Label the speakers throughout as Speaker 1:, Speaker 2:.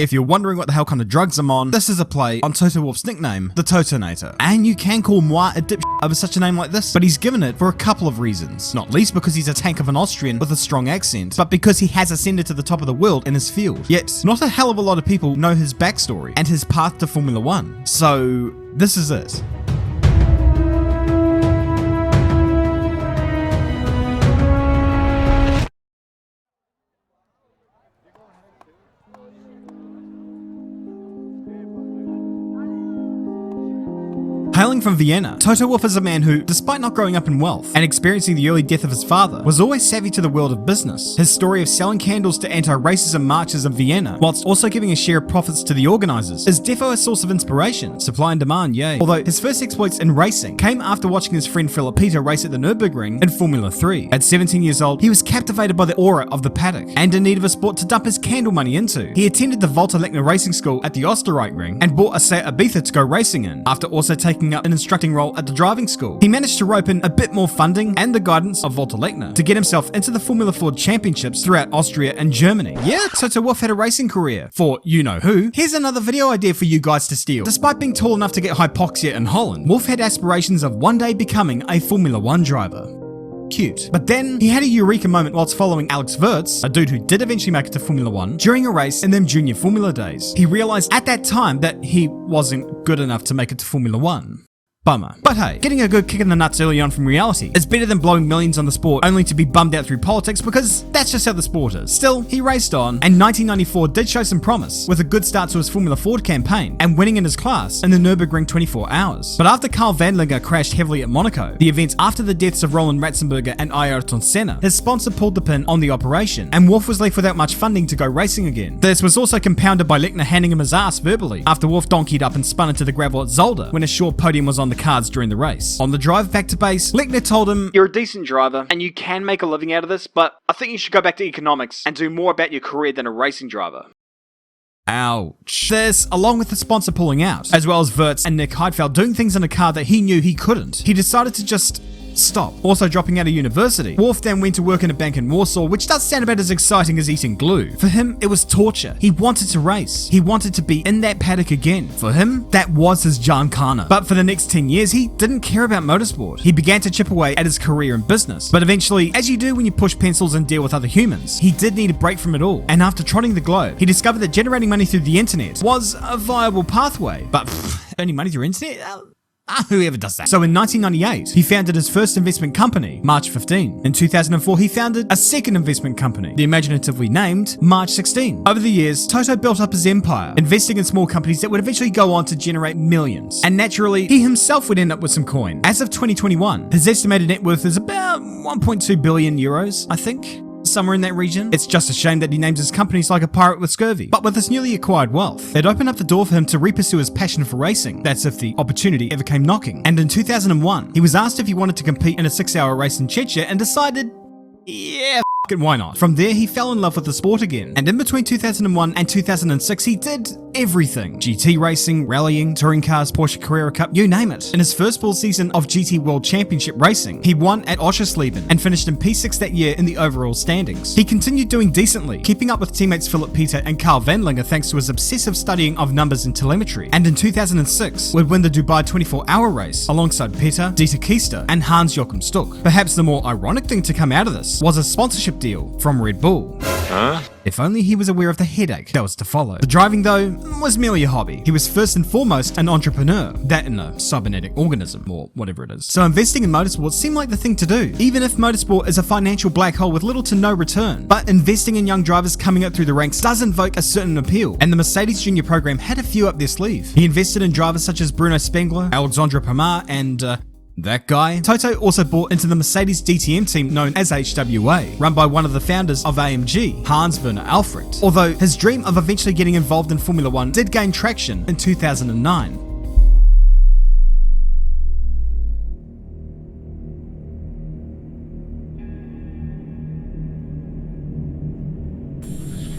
Speaker 1: If you're wondering what the hell kind of drugs I'm on, this is a play on Toto Wolff's nickname, the Totonator. And you can call moi a dipshit over such a name like this, but he's given it for a couple of reasons. Not least because he's a tank of an Austrian with a strong accent, but because he has ascended to the top of the world in his field. Yet, not a hell of a lot of people know his backstory and his path to Formula One. So, this is it. Hailing from Vienna, Toto Wolff is a man who, despite not growing up in wealth and experiencing the early death of his father, was always savvy to the world of business. His story of selling candles to anti-racism marches in Vienna, whilst also giving a share of profits to the organisers, is defo a source of inspiration. Supply and demand, yay. Although his first exploits in racing came after watching his friend Philip Peter race at the Nürburgring in Formula 3. At 17 years old, he was captivated by the aura of the paddock and in need of a sport to dump his candle money into. He attended the Walter Lechner Racing School at the Oostenrijkring and bought a Seat Ibiza to go racing in, after also taking up an instructing role at the driving school. He managed to rope in a bit more funding and the guidance of Walter Lechner to get himself into the Formula Ford championships throughout Austria and Germany. Yeah, Toto Wolff had a racing career for you-know-who. Here's another video idea for you guys to steal. Despite being tall enough to get hypoxia in Holland, Wolff had aspirations of one day becoming a Formula One driver. Cute. But then, he had a eureka moment whilst following Alex Wurz, a dude who did eventually make it to Formula One, during a race in them junior Formula days. He realised at that time that he wasn't good enough to make it to Formula One. Bummer. But hey, getting a good kick in the nuts early on from reality is better than blowing millions on the sport only to be bummed out through politics, because that's just how the sport is. Still, he raced on, and 1994 did show some promise, with a good start to his Formula Ford campaign, and winning in his class in the Nürburgring 24 hours. But after Karl Vanlinger crashed heavily at Monaco, the events after the deaths of Roland Ratzenberger and Ayrton Senna, his sponsor pulled the pin on the operation, and Wolff was left without much funding to go racing again. This was also compounded by Lechner handing him his ass verbally, after Wolff donkeyed up and spun into the gravel at Zolder when a short podium was on the cards during the race. On the drive back to base, Lechner told him, "You're a decent driver and you can make a living out of this, but I think you should go back to economics and do more about your career than a racing driver." Ouch. This, along with the sponsor pulling out, as well as Wurz and Nick Heidfeld doing things in a car that he knew he couldn't, he decided to just stop. Also dropping out of university, Wolff then went to work in a bank in Warsaw, which does sound about as exciting as eating glue. For him, it was torture. He wanted to race. He wanted to be in that paddock again. For him, that was his Giancana. But for the next 10 years, he didn't care about motorsport. He began to chip away at his career in business. But eventually, as you do when you push pencils and deal with other humans, he did need a break from it all. And after trotting the globe, he discovered that generating money through the internet was a viable pathway. But earning money through internet? Whoever does that. So in 1998, he founded his first investment company, March 15. In 2004, he founded a second investment company, the imaginatively named March 16. Over the years, Toto built up his empire, investing in small companies that would eventually go on to generate millions. And naturally, he himself would end up with some coin. As of 2021, his estimated net worth is about 1.2 billion euros, I think. Somewhere in that region. It's just a shame that he names his companies like a pirate with scurvy. But with this newly acquired wealth, it opened up the door for him to re-pursue his passion for racing. That's if the opportunity ever came knocking. And in 2001, he was asked if he wanted to compete in a 6-hour race in Czechia and decided, yeah, why not? From there, he fell in love with the sport again. And in between 2001 and 2006, he did everything. GT racing, rallying, touring cars, Porsche Carrera Cup, you name it. In his first full season of GT World Championship racing, he won at Oschersleben and finished in P6 that year in the overall standings. He continued doing decently, keeping up with teammates Philip Peter and Karl Vanlinger thanks to his obsessive studying of numbers and telemetry. And in 2006, would win the Dubai 24-hour race alongside Peter, Dieter Keister, and Hans-Joachim Stuck. Perhaps the more ironic thing to come out of this was a sponsorship deal from Red Bull. If only he was aware of the headache that was to follow. The driving, though, was merely a hobby. He was first and foremost an entrepreneur, that in a cybernetic organism, or whatever it is. So investing in motorsport seemed like the thing to do, even if motorsport is a financial black hole with little to no return. But investing in young drivers coming up through the ranks does invoke a certain appeal, and the Mercedes Junior program had a few up their sleeve. He invested in drivers such as Bruno Spengler, Alexandre Pomar, and that guy. Toto also bought into the Mercedes DTM team known as HWA, run by one of the founders of AMG, Hans-Werner Alfred. Although his dream of eventually getting involved in Formula One did gain traction in 2009.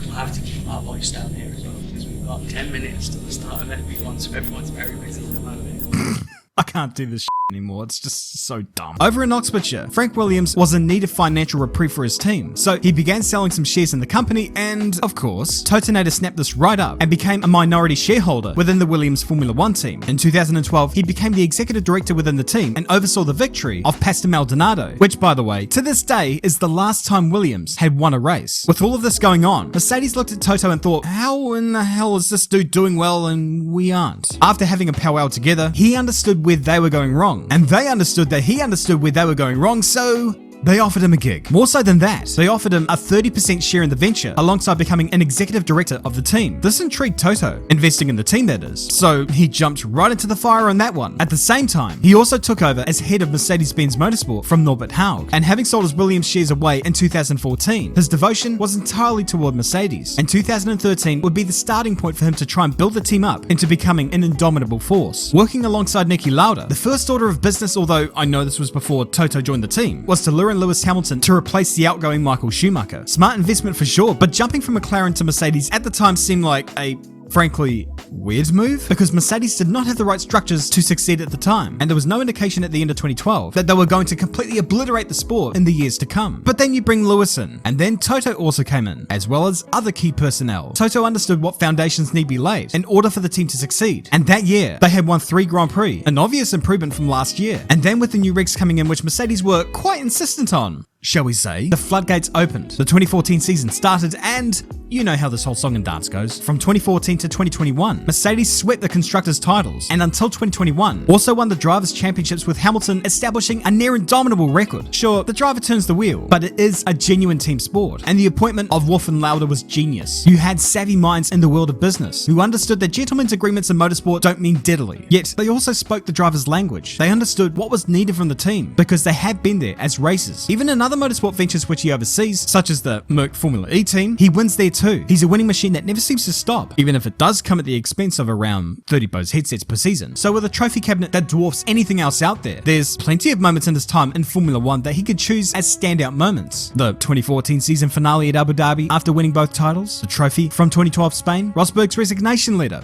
Speaker 2: We'll have to keep our voice down here as well, because we've got 10 minutes to the start of FP1, so everyone's very busy at the moment.
Speaker 1: I can't do this shit. anymore. It's just so dumb. Over in Oxfordshire, Frank Williams was in need of financial reprieve for his team, so he began selling some shares in the company, and of course, Totonator snapped this right up and became a minority shareholder within the Williams Formula One team. In 2012, he became the executive director within the team and oversaw the victory of Pastor Maldonado, which, by the way, to this day is the last time Williams had won a race. With all of this going on, Mercedes looked at Toto and thought, how in the hell is this dude doing well and we aren't? After having a powwow together, he understood where they were going wrong, and they understood that he understood where they were going wrong, so they offered him a gig. More so than that, they offered him a 30% share in the venture alongside becoming an executive director of the team. This intrigued Toto, investing in the team that is, so he jumped right into the fire on that one. At the same time, he also took over as head of Mercedes-Benz Motorsport from Norbert Haug, and having sold his Williams shares away in 2014, his devotion was entirely toward Mercedes, and 2013 would be the starting point for him to try and build the team up into becoming an indomitable force. Working alongside Niki Lauda, the first order of business, although I know this was before Toto joined the team, was to lure in Lewis Hamilton to replace the outgoing Michael Schumacher. Smart investment for sure, but jumping from McLaren to Mercedes at the time seemed like a frankly weird move, because Mercedes did not have the right structures to succeed at the time, and there was no indication at the end of 2012 that they were going to completely obliterate the sport in the years to come. But then you bring Lewis in, and then Toto also came in, as well as other key personnel. Toto understood what foundations need be laid in order for the team to succeed, and that year they had won 3 Grand Prix, an obvious improvement from last year. And then with the new regs coming in, which Mercedes were quite insistent on, shall we say, the floodgates opened. The 2014 season started, and you know how this whole song and dance goes. From 2014 to 2021, Mercedes swept the constructors' titles, and until 2021, also won the drivers' championships, with Hamilton establishing a near indomitable record. Sure, the driver turns the wheel, but it is a genuine team sport, and the appointment of Wolff and Lauda was genius. You had savvy minds in the world of business who understood that gentlemen's agreements in motorsport don't mean diddly. Yet, they also spoke the driver's language. They understood what was needed from the team, because they had been there as racers. Even in other motorsport ventures which he oversees, such as the Merc Formula E team, he wins there too. He's a winning machine that never seems to stop, even if it does come at the expense of around 30 Bose headsets per season. So with a trophy cabinet that dwarfs anything else out there, there's plenty of moments in his time in Formula One that he could choose as standout moments. The 2014 season finale at Abu Dhabi after winning both titles, the trophy from 2012 Spain, Rosberg's resignation letter.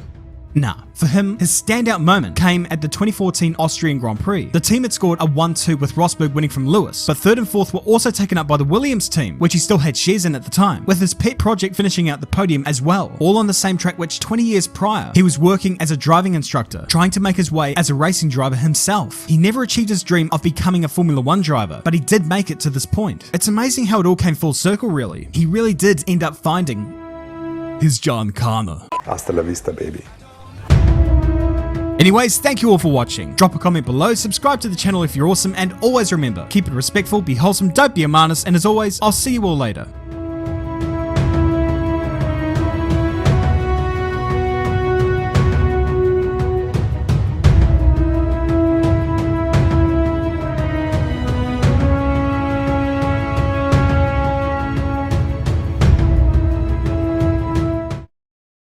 Speaker 1: Nah, for him, his standout moment came at the 2014 Austrian Grand Prix. The team had scored a 1-2 with Rosberg winning from Lewis, but 3rd and 4th were also taken up by the Williams team, which he still had shares in at the time, with his pet project finishing out the podium as well, all on the same track which 20 years prior, he was working as a driving instructor, trying to make his way as a racing driver himself. He never achieved his dream of becoming a Formula One driver, but he did make it to this point. It's amazing how it all came full circle really. He really did end up finding his John Connor.
Speaker 3: Hasta la vista, baby.
Speaker 1: Anyways, thank you all for watching. Drop a comment below, subscribe to the channel if you're awesome, and always remember, keep it respectful, be wholesome, don't be a menace, and as always, I'll see you all later.